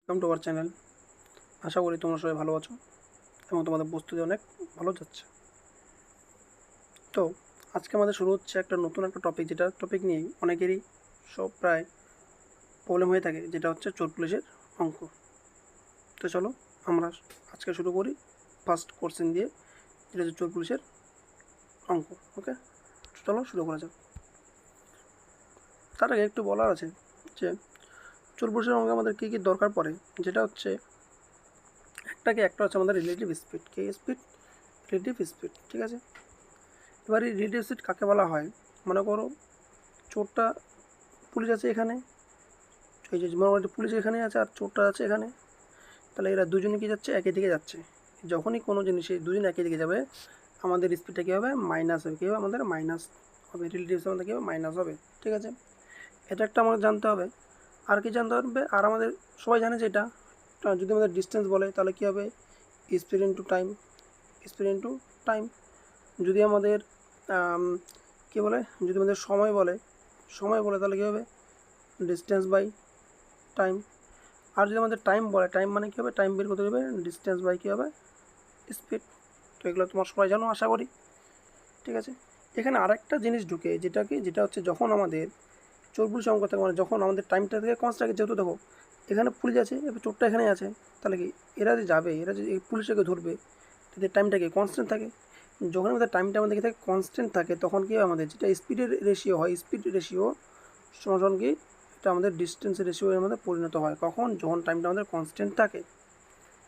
Welcome to our channel. আশা করি তোমরা সবাই ভালো আছো এবং তোমাদের প্রস্তুতি অনেক ভালো যাচ্ছে। তো আজকে আমাদের শুরু হচ্ছে নতুন একটা টপিক, যেটা টপিক নিয়ে অনেকেরই সব প্রায় প্রবলেম হয়ে থাকে, যেটা হচ্ছে চোর পুলিশের অঙ্ক। তো চলো আমরা আজকে শুরু করি ফার্স্ট কোশ্চেন দিয়ে, যেটা হচ্ছে চোর পুলিশের অঙ্ক। ওকে, চলো শুরু করা যাক। তার আগে একটু বলার আছে যে চোর পুলিশের অঙ্কে আমাদের কী কী দরকার পড়ে, যেটা হচ্ছে একটা হচ্ছে আমাদের রিলেটিভ স্পিড। কে স্পিড? রিলেটিভ স্পিড, ঠিক আছে। এবার এই রিলেটিভ স্পিড কাকে বলা হয়? মনে করো চোরটা, পুলিশ আছে এখানে, এই যে মোটামুটি পুলিশ এখানে আছে আর চোরটা আছে এখানে, তাহলে এরা দুজনে কি যাচ্ছে? একই দিকে যাচ্ছে। যখনই কোনো জিনিসে দুজন একই দিকে যাবে, আমাদের স্পিডটা কী হবে? মাইনাস হবে। কী হবে? আমাদের মাইনাস হবে। রিলেটিভ আমাদের কী হবে? মাইনাস হবে, ঠিক আছে। এটা একটা আমাদের জানতে হবে। আর কি জানতে হবে? আর আমাদের সবাই জানে যে এটা যদি আমাদের ডিস্টেন্স বলে তাহলে কী হবে? Speed into time. Speed into time. যদি আমাদের কী বলে, যদি আমাদের সময় বলে তাহলে কী হবে? Distance by time. আর যদি আমাদের টাইম বলে, টাইম মানে কী হবে? টাইম বের করতে হবে ডিস্টেন্স বাই কী হবে? স্পিড। তো এগুলো তোমার সবাই জানো আশা করি, ঠিক আছে। এখানে আরেকটা জিনিস ঢুকে, যেটা হচ্ছে যখন আমাদের চোর পুলিশ অঙ্ক থাকে, মানে যখন আমাদের টাইমটা থেকে কনস্ট্যান্ট, যেহেতু দেখো এখানে পুলিশ আছে, এবার চোরটা এখানে আছে, তাহলে কি এরা যে যাবে, এরা যে এই পুলিশটাকে ধরবে, তাদের টাইমটাকে কনস্ট্যান্ট থাকে। যখন আমাদের টাইমটা আমাদের থেকে কনস্ট্যান্ট থাকে, তখন কি আমাদের যেটা স্পিডের রেশিও হয়, স্পিড রেশিও সমান কি এটা আমাদের ডিস্টেন্সের রেশিও এর মধ্যে পরিণত হয়। কখন? যখন টাইমটা আমাদের কনস্ট্যান্ট থাকে,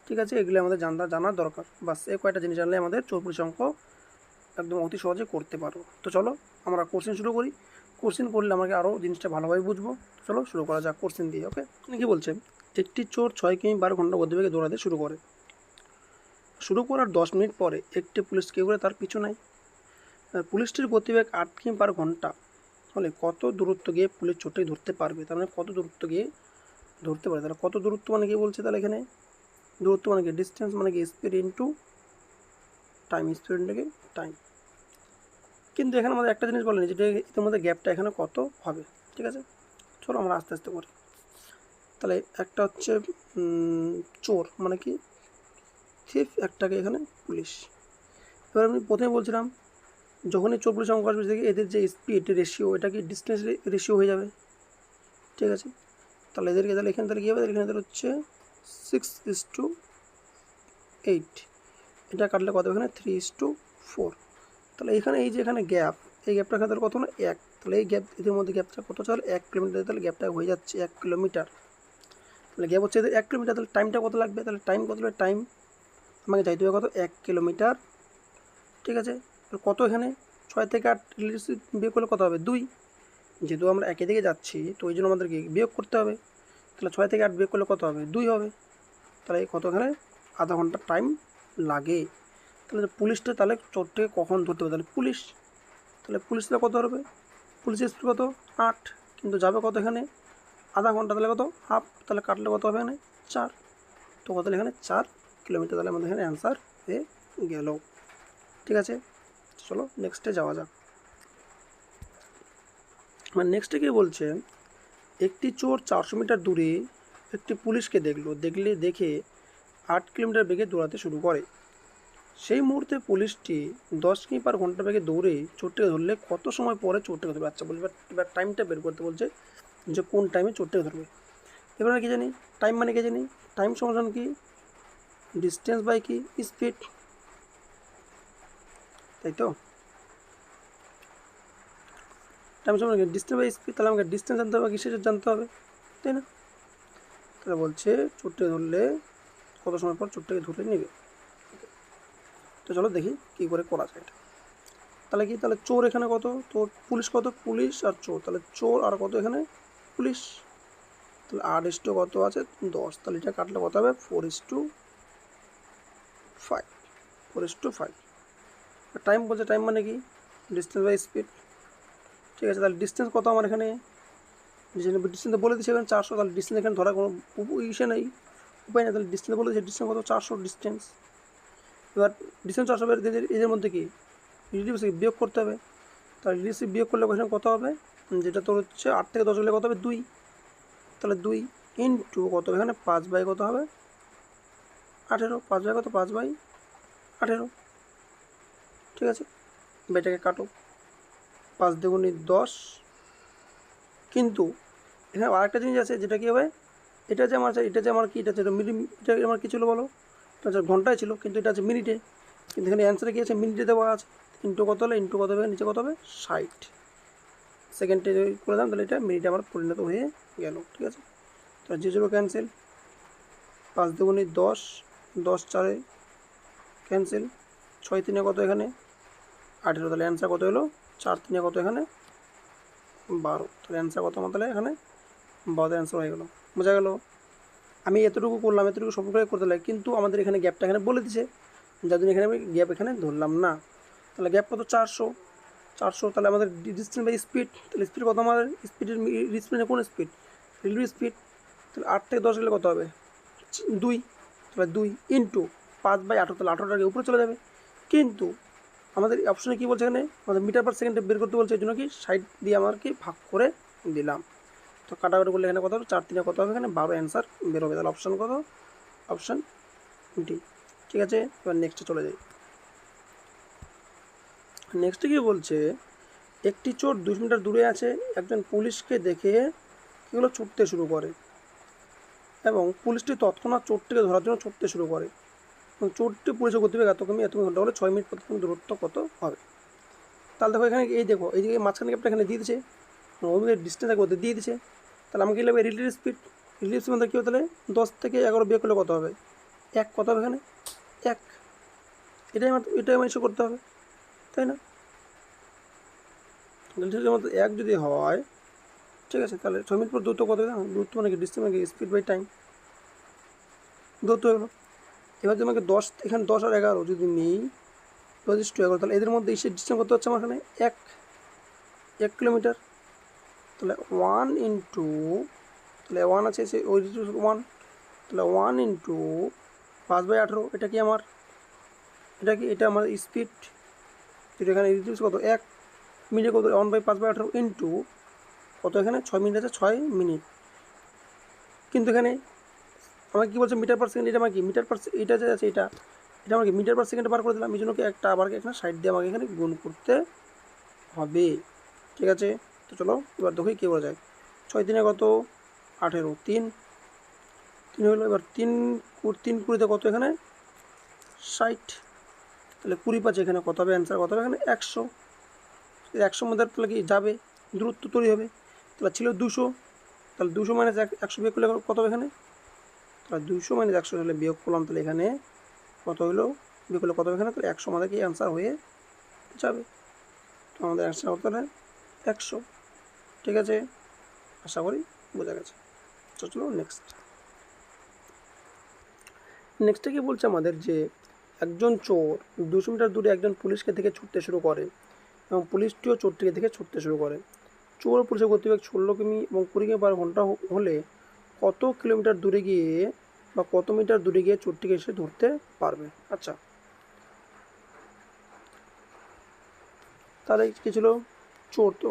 ঠিক আছে। এগুলো আমাদের জানার দরকার। বাস এই কয়টা জিনিস জানলে আমাদের চোর পুলিশ অঙ্ক একদম অতি সহজে করতে পারবো। তো চলো আমরা কোশ্চেন শুরু করি। কোশ্চেন করলে আমাকে আরও জিনিসটা ভালোভাবে বুঝবো। চলো শুরু করা যাক কোশ্চেন দিয়ে। ওকে, কী বলছে? একটি চোর 6 কিমি/ঘন্টা গতিবেগে দৌড়াতে শুরু করে। শুরু করার 10 মিনিট পরে একটি পুলিশ কী করে তার পিছু নেয়। পুলিশটির গতিবেগ 8 কিমি/ঘন্টা হলে কত দূরত্ব গিয়ে পুলিশ চোরটাকে ধরতে পারবে? তার মানে কত দূরত্ব গিয়ে ধরতে পারে। তাহলে কত দূরত্ব মানে কি বলছে? তাহলে এখানে দূরত্ব মানে কি? ডিস্টেন্স মানে কি? Speed into time. Speed into কি? টাইম। কিন্তু এখানে আমাদের একটা জিনিস বলেনি, যেটা এর মধ্যে গ্যাপটা এখানে কত হবে, ঠিক আছে। চলো আমরা আস্তে আস্তে করি। তাহলে একটা হচ্ছে চোর মানে কি? থিফ, একটাকে এখানে পুলিশ। এবার আমি প্রথমে বলছিলাম, যখনই চোর পুলিশ অঙ্ক আসবে দেখি এদের যে স্পিড রেশিও, এটা কি ডিস্টেন্স রেশিও হয়ে যাবে, ঠিক আছে। তাহলে এদেরকে তাহলে এখানে তাহলে কী হবে? এখানে তাহলে হচ্ছে 6:8। এটা কাটলে কত? এখানে 3:4। তাহলে এখানে এই যে এখানে গ্যাপ, এই গ্যাপটা এখানে তাহলে কত না? 1। তাহলে এই গ্যাপ, এদের মধ্যে গ্যাপটা কত? তাহলে 1 কিলোমিটার। তাহলে গ্যাপটা হয়ে যাচ্ছে 1 কিলোমিটার। তাহলে গ্যাপ হচ্ছে এদের 1 কিলোমিটার। তাহলে টাইমটা কত লাগবে? তাহলে টাইম কত লাগবে? টাইম আমাকে চাইতে হবে কত? 1 কিলোমিটার, ঠিক আছে। কত এখানে 6 থেকে 8 বিয়োগ করলে কত হবে? 2। যেহেতু আমরা একই দিকে যাচ্ছি, তো ওই জন্য আমাদেরকে বিয়োগ করতে হবে। তাহলে 6 থেকে 8 বিয়োগ করলে কত হবে? 2 হবে। তাহলে কত এখানে? আধা ঘন্টা টাইম লাগে। তাহলে পুলিশটা তাহলে চোরটাকে কখন ধরতে হবে? তাহলে পুলিশটা কত ধরবে? পুলিশের স্পিড কত? 8, কিন্তু যাবে কত এখানে? আধা ঘন্টা। তাহলে কত? হাফ। তাহলে কাটলে কত হবে এখানে? 4। তো কত এখানে? 4 কিলোমিটার। তাহলে আমাদের এখানে অ্যান্সার হয়ে গেল, ঠিক আছে। চলো নেক্সটে যাওয়া যাক। মানে নেক্সটে কী বলছে? একটি চোর 400 মিটার দূরে একটি পুলিশকে দেখে 8 কিলোমিটার বেগে দৌড়াতে শুরু করে। সেই মুহূর্তে পুলিশটি 10 কিমি/ঘন্টা বেগে দৌড়ে চোরটাকে ধরলে কত সময় পরে চোরটাকে ধরবে? আচ্ছা বলবে, এবার টাইমটা বের করতে বলছে, যে কোন টাইমে চোরটাকে ধরবে। এবার আমরা কী জানি? টাইম মানে কী জানি? টাইম সমান কি? ডিস্টেন্স বাই কি? স্পিড, তাই তো। টাইম সমান কি? Distance by speed. তাহলে আমাকে ডিস্টেন্স জানতে হবে, কিসের জানতে হবে, তাই না? তাহলে বলছে চোরটাকে ধরলে কত সময় পর চোরটাকে ধরে নেবে। তো চলো দেখি কী করে করা যায় এটা। তাহলে কি? তাহলে চোর এখানে কত? তো পুলিশ কত? পুলিশ আর চোর, তাহলে চোর আর কত এখানে? পুলিশ। তাহলে 8 কত আছে? 10। তাহলে এটা কাটলে কত হবে? 4:5। 4:5। টাইম বলছে, টাইম মানে কি? ডিস্টেন্স বাই স্পিড, ঠিক আছে। তাহলে ডিস্টেন্স কত আমার এখানে? ডিস্টেন্স বলে দিচ্ছে এখানে 400। তাহলে ডিস্টেন্স এখানে ধরার কোনো ইসে নেই, উপায় নেই। তাহলে ডিস্টেন্স বলে দিচ্ছে, ডিস্টেন্স কত? 400 ডিস্টেন্স। এবার ডিস্টেন্স 400, এদের মধ্যে কি রিলেটিভ বিয়োগ করতে হবে। তাহলে রিলেটিভ বিয়োগ করলে কোশ্চেন কত হবে? যেটা তোর হচ্ছে 8 থেকে 10 হলে কত হবে? 2। তাহলে 2 ইন্টু কত এখানে 5 বাই কত হবে 18, 5 বাই কত 5 বাই 18, ঠিক আছে। এটাকে কাটো, 5 দুগুণে 10, কিন্তু এখানে আরেকটা জিনিস আছে যেটা কী হবে, এটা যে আমার কি, এটা হচ্ছে এটা আমার কী ছিল বলো, এটা হচ্ছে ঘন্টায় ছিল, কিন্তু এটা আছে মিনিটে, কিন্তু এখানে অ্যান্সারে কী আছে মিনিটে দেওয়া আছে। ইন্টু কত হলে ইন্টু কত হবে নিচে কত হবে 60, সেকেন্ডে যদি করে দাম তাহলে এটা মিনিটে আমার পরিণত হয়ে গেল, ঠিক আছে। তো 0 ক্যান্সেল, 5 দুগুণে 10, 10 4 ক্যান্সেল, 6 3 কত এখানে 18, তাহলে অ্যান্সার কত হলো 4 3 কত এখানে 12, তাহলে অ্যান্সার কত আমার তাহলে এখানে 12 অ্যান্সার হয়ে গেলো। বোঝা গেল? আমি এতটুকু করলাম, এতটুকু সব করে করতে লাগে, কিন্তু আমাদের এখানে গ্যাপটা এখানে বলে দিছে, যার জন্য এখানে আমি গ্যাপ এখানে ধরলাম না। তাহলে গ্যাপ কত 400, তাহলে আমাদের ডিস্টেন্স বাই স্পিড, তাহলে স্পিড কত আমাদের স্পিডের স্পিডে কোন স্পিড রেলওয়ে স্পিড, তাহলে 8 থেকে 10 গেলে কত হবে 2, তাহলে 2 ইন্টু 5 বাই 18, তাহলে 18টাকে উপরে চলে যাবে। কিন্তু আমাদের অপশনে কী বলছে এখানে আমাদের মিটার পার সেকেন্ডে বের করতে বলছে, এই জন্য কি 60 দিয়ে আমার কি ভাগ করে দিলাম। তো কাটাকাটি করলে এখানে কত হবে 4 3 কত হবে এখানে 12 অ্যান্সার বের হবে। তাহলে অপশান কত, অপশান ডি, ঠিক আছে। এবার নেক্সটে চলে যাই। নেক্সটে কী বলছে, একটি চোর 200 মিটার দূরে আছে, একজন পুলিশকে দেখে কীগুলো ছুটতে শুরু করে এবং পুলিশটি তৎক্ষণাৎ চোরটিকে ধরার জন্য ছুটতে শুরু করে এবং চোরটি পুলিশের গতিবেগ এত ঘন্টা হলে 6 মিনিট প্রতি দূরত্ব কত হবে। তাহলে দেখো এখানে এই দেখো এই যে মাঝখানে গ্যাপটা এখানে দিয়ে দিচ্ছে, ডিস্টেন্স একবার দিয়ে দিচ্ছে, তাহলে আমাকে লাগবে রিলেটিভ স্পিড। রিলেটিভ স্পিড কী হতে 10 থেকে 11 বিয়োগ করলে কত হবে 1, কত হবে এখানে 1, এটাই আমার ইস্যু করতে হবে, তাই না। রিলেটিভ মধ্যে 1 যদি হয়, ঠিক আছে, তাহলে 6 মিনিট পর দূরত্ব কত হবে, দূরত্ব মানে কি ডিস্টেন্স মানে কি স্পিড বাই টাইম, দূরত্ব হলো। এবার যদি আমাকে 10 এখানে 10 আর 11 যদি নিই 10:11, তাহলে এদের মধ্যে এসে ডিস্টেন্স কত হচ্ছে আমার এখানে 1 কিলোমিটার, তাহলে 1 ইন্টু, তাহলে 1 আছে সে ওই 1, তাহলে 1 ইন্টু 5 বাই 18, এটা কি আমার, এটা কি এটা আমার স্পিড, যেটা এখানে রিডিউস কত 1 মিনিটে কত 1 বাই 5 বাই 18 ইন্টু কত এখানে 6 মিনিট আছে 6 মিনিট, কিন্তু এখানে আমার কী বলছে মিটার পার সেকেন্ড, এটা আমার কি মিটার পার, এটা যে আছে এটা আমার কি মিটার পার সেকেন্ডে বার করে দিলাম, এই জন্য কি একটা আবার এখানে 60 দিয়ে আমাকে এখানে গুণ করতে হবে, ঠিক আছে। তো চলো এবার দেখি কী বলা যায়, 6 3 কত 18, 3 হলো, এবার 3 20 কত এখানে 60, তাহলে 20 5 এখানে কত হবে অ্যান্সার কত হবে এখানে 100, 100 মধ্যে তাহলে কি যাবে দূরত্ব তৈরি হবে, তাহলে ছিল 200, তাহলে 200 মাইনাস 100 বিয়োগ করলে কত হবে এখানে, তাহলে 200 মাইনাস 100 তাহলে বিয়োগ করলাম, তাহলে এখানে কত হলো বিয়োগ করলে কত হবে এখানে, তাহলে 100 আমাদের কি অ্যান্সার হয়ে যাবে। তো আমাদের অ্যান্সার কত হবে 100, ঠিক আছে, আশা করি বোঝা গেছে। চলো নেক্সটে কি বলছে আমাদের যে একজন চোর 200 মিটার দূরে একজন পুলিশকে থেকে ছুটতে শুরু করে এবং পুলিশটিও চোরটিকে থেকে ছুটতে শুরু করে। চোর পুলিশের গতিবেগ 16 কিমি এবং 20 কিমি পার ঘন্টা হলে কত কিলোমিটার দূরে গিয়ে বা কত মিটার দূরে গিয়ে চোরটিকে এসে ধরতে পারবে। আচ্ছা, তাহলে কী ছিল চোর, তো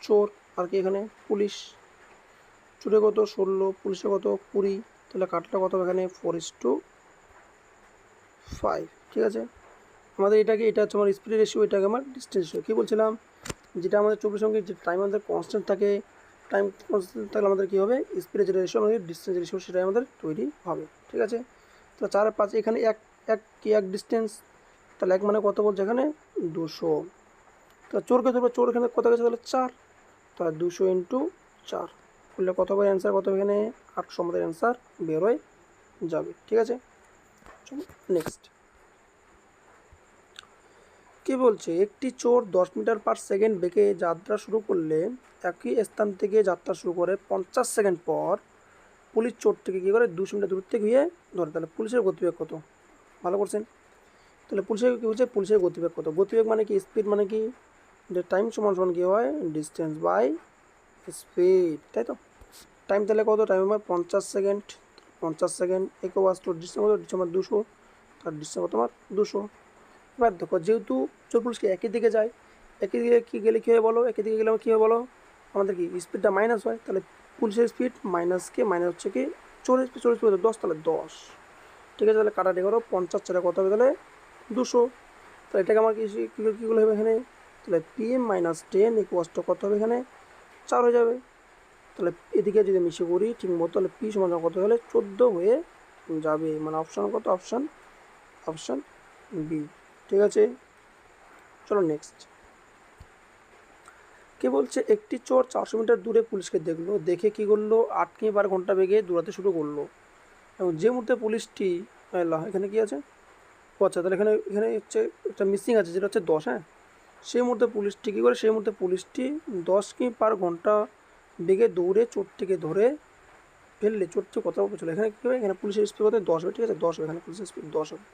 চোর আর কি এখানে পুলিশ, চোরে কত 16, পুলিশে কত 20, তাহলে কাটটা কত এখানে 4:5, ঠিক আছে। আমাদের এটাকে এটা হচ্ছে আমার স্পিড রেশিও, এটাকে আমার ডিস্টেন্স রেশিও। কী বলছিলাম, যেটা আমাদের চব্বিশ সঙ্গে যে টাইম আমাদের কনস্ট্যান্ট থাকে, টাইম কনস্ট্যান্ট থাকলে আমাদের কী হবে স্পিডের যেটা রেশিও আমাদের ডিস্টেন্স রেশিও সেটাই আমাদের তৈরি হবে, ঠিক আছে। তো 4 আর 5 এখানে এক ডিস্টেন্স, তাহলে 1 মানে কত বলছে এখানে 200, তাহলে চোরকে ধরবো, চোর এখানে কত গেছে তাহলে 4, তাহলে 200 ইন্টু 4 করলে কত হবে অ্যান্সার কত এখানে 800 আমাদের অ্যান্সার বের হয়ে যাবে, ঠিক আছে। চলো নেক্সট কী বলছে, একটি চোর 10 মিটার পার সেকেন্ড বেগে যাত্রা শুরু করলে একই স্থান থেকে যাত্রা শুরু করে 50 সেকেন্ড পর পুলিশ চোরটিকে কী করে 200 মিটার দূরত্বে গিয়ে ধরে, তাহলে পুলিশের গতিবেগ কত, ভালো করছেন। তাহলে পুলিশের কী বলছে, পুলিশের গতিবেগ কত, গতিবেগ মানে কি স্পিড মানে কি টাইম সমান সমান কী হয় ডিস্টেন্স বাই স্পিড, তাই তো। টাইম তাহলে কত, টাইম আমার 50 সেকেন্ড, 50 সেকেন্ড একে ওয়াজ টু ডিস্টেন্স কত, ডিস্টেন্স আমার 200, তার ডিস্টেন্স কত আমার 200। এবার দেখো যেহেতু চোর পুলিশকে একই দিকে যায়, একই দিকে কী গেলে কী হয় বলো, একই দিকে গেলে কী হয় বলো, আমাদের কি স্পিডটা মাইনাস হয়, তাহলে পুলিশের স্পিড মাইনাস কে মাইনাস হচ্ছে কি চোরের স্পিড 10, তাহলে 10। ঠিক আছে, তাহলে কাটাটি করো, 50 4 কত হবে তাহলে 200। তাহলে এটাকে আমার কীগুলো হবে এখানে, তাহলে PM মাইনাস 10 ইকুয়াস টু কত হবে এখানে 4 হয়ে যাবে। তাহলে এদিকে যদি মিশে করি ঠিক মতো, তাহলে পি সমান কত হলে 14 হয়ে যাবে, মানে অপশান কত, অপশান বি। ঠিক আছে, চলো নেক্সট। কে বলছে একটি চোর 400 মিটার দূরে পুলিশকে দেখলো, দেখে কি করলো 8 কিমি/ঘন্টা বেগে দৌড়াতে শুরু করলো, এবং যে মুহূর্তে পুলিশটি এখানে কি আছে, ও আচ্ছা, তাহলে এখানে এখানে হচ্ছে একটা মিসিং আছে যেটা হচ্ছে 10। হ্যাঁ, সেই মুহূর্তে পুলিশটি কী করে, সেই মুহূর্তে পুলিশটি 10 কিমি/ঘন্টা বেগে দৌড়ে চোরটিকে ধরে ফেললে চোরটি কত চলে, এখানে কী হবে, এখানে পুলিশের স্পিড কত 10 হবে। ঠিক আছে, 10 হবে, এখানে পুলিশের স্পিড 10 হবে।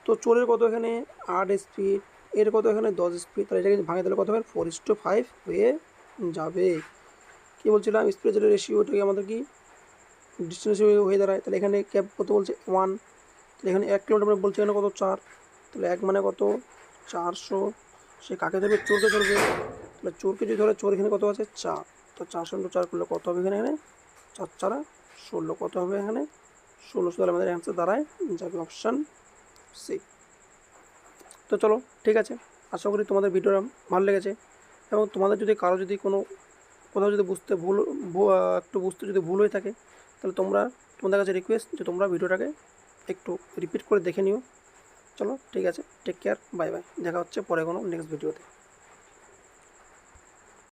তো চোরের কত এখানে 8 স্পিড, এর কত এখানে 10 স্পিড, তাহলে এটাকে ভাঙে তাহলে কত হবে 4:5 হয়ে যাবে। কী বলছিলাম, স্পিড যেটা রেশিও, ওটাকে আমাদের কি ডিস্টেন্স হয়ে দাঁড়ায়। তাহলে এখানে ক্যাব কত বলছে 1, তাহলে এখানে 1 কিলোমিটার বলছে, এখানে কত 4, তাহলে 1 মানে কত 400। সে কাকে ধরবে, চোরকে ধরবে। তাহলে চোরকে যদি ধরে, চোর এখানে কত আছে 4, তো 400 × 4 করলে কত হবে এখানে, 4 4 16, কত হবে এখানে 16। তাহলে আমাদের অ্যান্সার দাঁড়ায় যাবে অপশান সি। তো চলো ঠিক আছে, আশা করি তোমাদের ভিডিওটা ভালো লেগেছে, এবং তোমাদের যদি কারো যদি কোথাও যদি একটু বুঝতে যদি ভুল হয়ে থাকে, তাহলে তোমাদের কাছে রিকোয়েস্ট যে তোমরা ভিডিওটাকে একটু রিপিট করে দেখে নিও। চলো ঠিক আছে, টেক কেয়ার, বাই বাই, দেখা হচ্ছে পরে কোনো নেক্সট ভিডিওতে।